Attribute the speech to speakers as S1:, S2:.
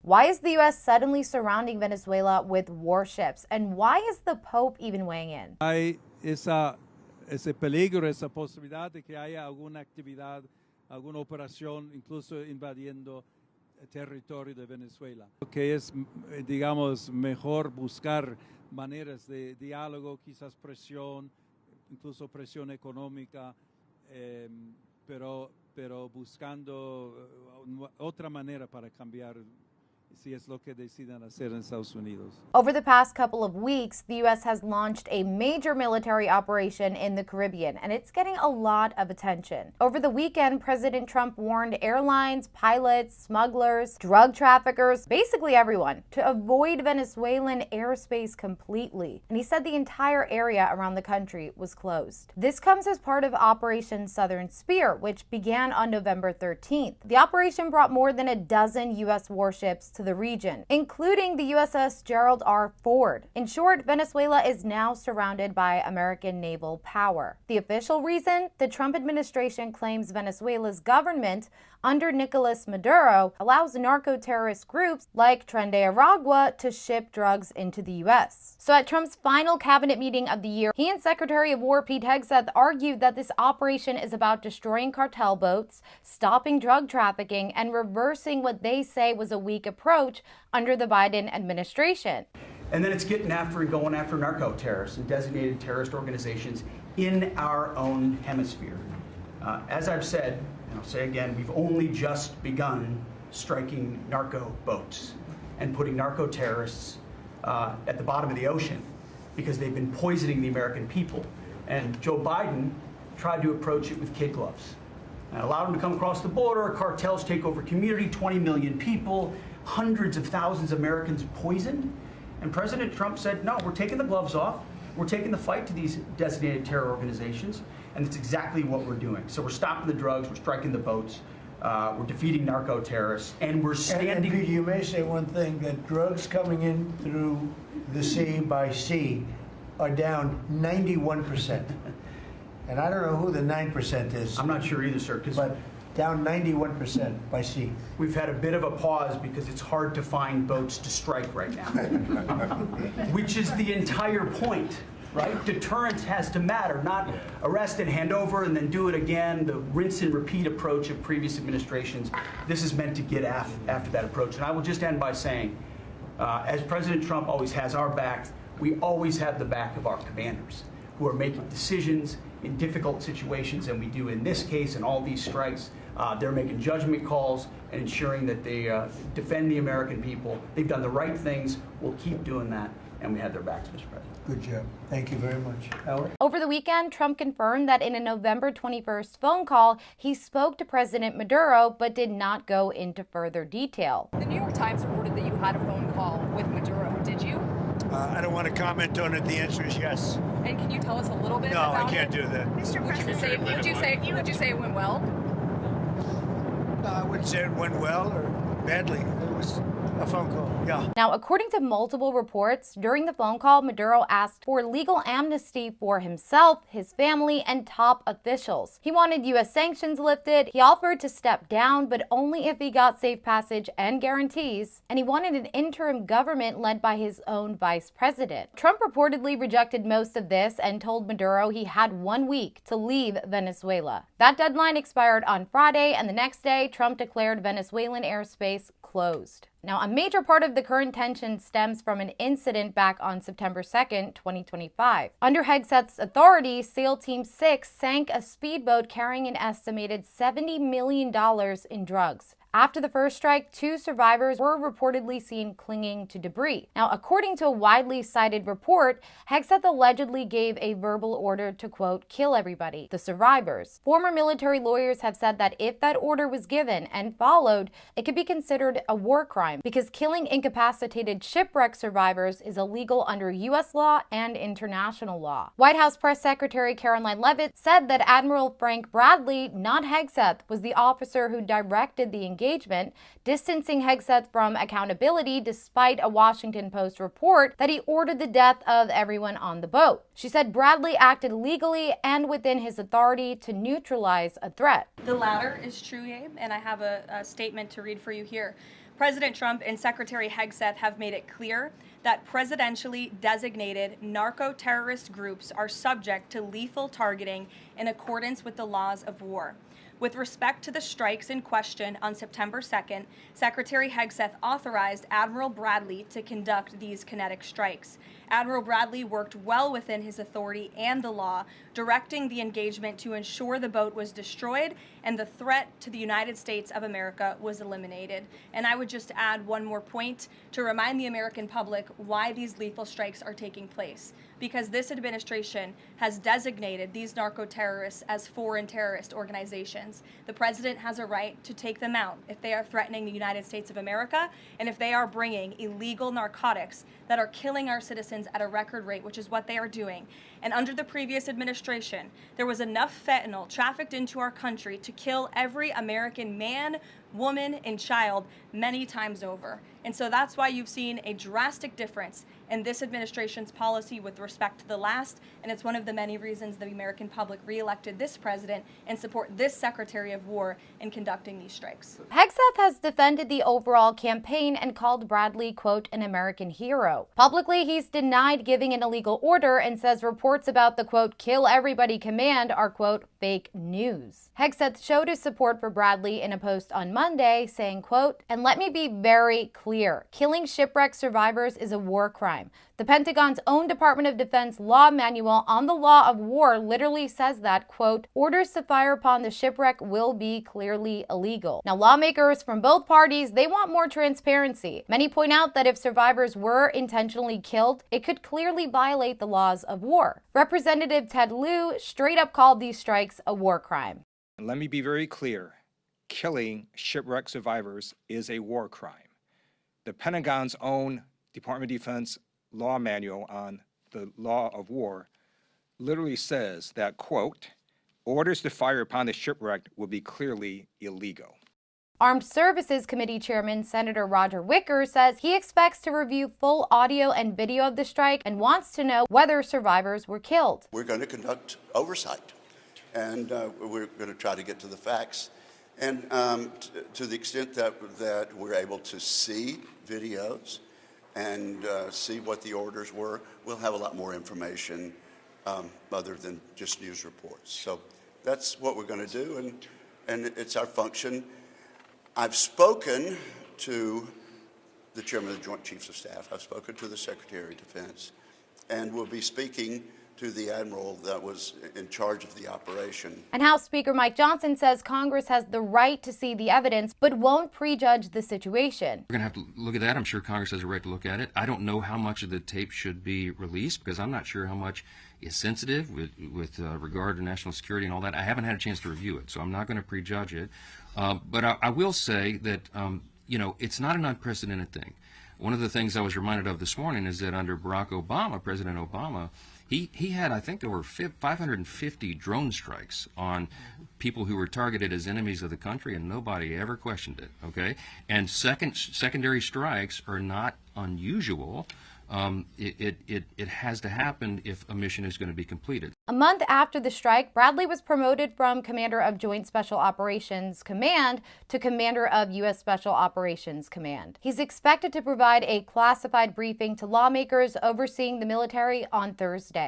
S1: Why is the U.S. suddenly surrounding Venezuela with warships? And why is the Pope even weighing in?
S2: Hay ese peligro, esa posibilidad de que haya alguna actividad, alguna operación, incluso invadiendo el territorio de Venezuela. Que es, digamos, mejor buscar maneras de diálogo, quizás presión, incluso presión económica, pero buscando otra manera para cambiar si es lo que deciden hacer en Estados Unidos.
S1: Over the past couple of weeks, the U.S. has launched a major military operation in the Caribbean, and it's getting a lot of attention. Over the weekend, President Trump warned airlines, pilots, smugglers, drug traffickers, basically everyone, to avoid Venezuelan airspace completely. And he said the entire area around the country was closed. This comes as part of Operation Southern Spear, which began on November 13th. The operation brought more than a dozen U.S. warships to the region, including the USS Gerald R. Ford. In short, Venezuela is now surrounded by American naval power. The official reason? The Trump administration claims Venezuela's government under Nicolás Maduro allows narco-terrorist groups like Tren de Aragua to ship drugs into the U.S. So at Trump's final cabinet meeting of the year, he and Secretary of War Pete Hegseth argued that this operation is about destroying cartel boats, stopping drug trafficking, and reversing what they say was a weak approach under the Biden administration.
S3: And then it's getting after and going after narco-terrorists and designated terrorist organizations in our own hemisphere. As I've said, and I'll say again, we've only just begun striking narco boats and putting narco-terrorists at the bottom of the ocean because they've been poisoning the American people. And Joe Biden tried to approach it with kid gloves. And allowed them to come across the border, cartels take over community, 20 million people, hundreds of thousands of Americans poisoned. And President Trump said, no, we're taking the gloves off. We're taking the fight to these designated terror organizations, and it's exactly what we're doing. So we're stopping the drugs, we're striking the boats, we're defeating narco-terrorists, and we're standing...
S4: And Pete, you may say one thing, that drugs coming in through the sea by sea are down 91%. And I don't know who the 9% is.
S3: I'm not sure either, sir, because...
S4: But down 91% by sea.
S3: We've had a bit of a pause because it's hard to find boats to strike right now. Which is the entire point, right? Deterrence has to matter, not arrest and hand over and then do it again, the rinse and repeat approach of previous administrations. This is meant to get after that approach. And I will just end by saying, as President Trump always has our back, we always have the back of our commanders who are making decisions in difficult situations, and we do in this case and all these strikes. They're making judgment calls and ensuring that they defend the American people. They've done the right things. We'll keep doing that, and we have their backs, Mr. President.
S4: Good job. Thank you very much. Howard?
S1: Over the weekend, Trump confirmed that in a November 21st phone call, he spoke to President Maduro, but did not go into further detail.
S5: The New York Times reported that you had a phone call with Maduro. Did you?
S4: I don't want to comment on it. The answer is yes.
S5: And can you tell us a little bit
S4: No,
S5: about
S4: I can't
S5: it?
S4: do that.
S5: Mr. President, would you say it went well?
S4: No, I wouldn't say it went well or badly. It was a phone call, yeah.
S1: Now, according to multiple reports, during the phone call, Maduro asked for legal amnesty for himself, his family, and top officials. He wanted U.S. sanctions lifted. He offered to step down, but only if he got safe passage and guarantees. And he wanted an interim government led by his own vice president. Trump reportedly rejected most of this and told Maduro he had 1 week to leave Venezuela. That deadline expired on Friday, and the next day, Trump declared Venezuelan airspace closed. Now, a major part of the current tension stems from an incident back on September 2nd, 2025. Under Hegseth's authority, SEAL Team 6 sank a speedboat carrying an estimated $70 million in drugs. After the first strike, 2 survivors were reportedly seen clinging to debris. Now, according to a widely cited report, Hegseth allegedly gave a verbal order to, quote, kill everybody, the survivors. Former military lawyers have said that if that order was given and followed, it could be considered a war crime because killing incapacitated shipwreck survivors is illegal under U.S. law and international law. White House Press Secretary Caroline Leavitt said that Admiral Frank Bradley, not Hegseth, was the officer who directed the engagement, distancing Hegseth from accountability despite a Washington Post report that he ordered the death of everyone on the boat. She said Bradley acted legally and within his authority to neutralize a threat.
S6: The latter is true, Abe, and I have a statement to read for you here. President Trump and Secretary Hegseth have made it clear that presidentially designated narco-terrorist groups are subject to lethal targeting in accordance with the laws of war. With respect to the strikes in question on September 2nd, Secretary Hegseth authorized Admiral Bradley to conduct these kinetic strikes. Admiral Bradley worked well within his authority and the law, directing the engagement to ensure the boat was destroyed and the threat to the United States of America was eliminated. And I would just add one more point to remind the American public why these lethal strikes are taking place. Because this administration has designated these narco-terrorists as foreign terrorist organizations. The president has a right to take them out if they are threatening the United States of America and if they are bringing illegal narcotics that are killing our citizens at a record rate, which is what they are doing. And under the previous administration, there was enough fentanyl trafficked into our country to kill every American man, woman, and child many times over. And so that's why you've seen a drastic difference in this administration's policy with respect to the last, and it's one of the many reasons the American public reelected this president and support this Secretary of War in conducting these strikes.
S1: Hegseth has defended the overall campaign and called Bradley, quote, an American hero. Publicly, he's denied giving an illegal order and says reports about the, quote, kill everybody command are, quote, fake news. Hegseth showed his support for Bradley in a post on Monday, saying, quote, and let me be very clear, killing shipwreck survivors is a war crime. The Pentagon's own Department of Defense law manual on the law of war literally says that, quote, orders to fire upon the shipwreck will be clearly illegal. Now, lawmakers from both parties, they want more transparency. Many point out that if survivors were intentionally killed, it could clearly violate the laws of war. Representative Ted Lieu straight up called these strikes a war crime.
S7: Let me be very clear. Killing shipwreck survivors is a war crime. The Pentagon's own Department of Defense law manual on the law of war literally says that, quote, orders to fire upon the shipwreck will be clearly illegal.
S1: Armed Services Committee Chairman Senator Roger Wicker says he expects to review full audio and video of the strike and wants to know whether survivors were killed.
S8: We're going to conduct oversight, and we're going to try to get to the facts. And to the extent that we're able to see videos and see what the orders were, we'll have a lot more information other than just news reports. So that's what we're going to do, and it's our function. I've spoken to the Chairman of the Joint Chiefs of Staff. I've spoken to the Secretary of Defense, and we'll be speaking to the admiral that was in charge of the operation.
S1: And House Speaker Mike Johnson says Congress has the right to see the evidence, but won't prejudge the situation.
S9: We're going to have to look at that. I'm sure Congress has a right to look at it. I don't know how much of the tape should be released because I'm not sure how much is sensitive with regard to national security and all that. I haven't had a chance to review it, so I'm not going to prejudge it. But I will say that, you know, it's not an unprecedented thing. One of the things I was reminded of this morning is that under Barack Obama, President Obama, he had, I think, over 550 drone strikes on people who were targeted as enemies of the country, and nobody ever questioned it, okay? And secondary strikes are not unusual. It has to happen if a mission is going to be completed.
S1: A month after the strike, Bradley was promoted from Commander of Joint Special Operations Command to Commander of U.S. Special Operations Command. He's expected to provide a classified briefing to lawmakers overseeing the military on Thursday.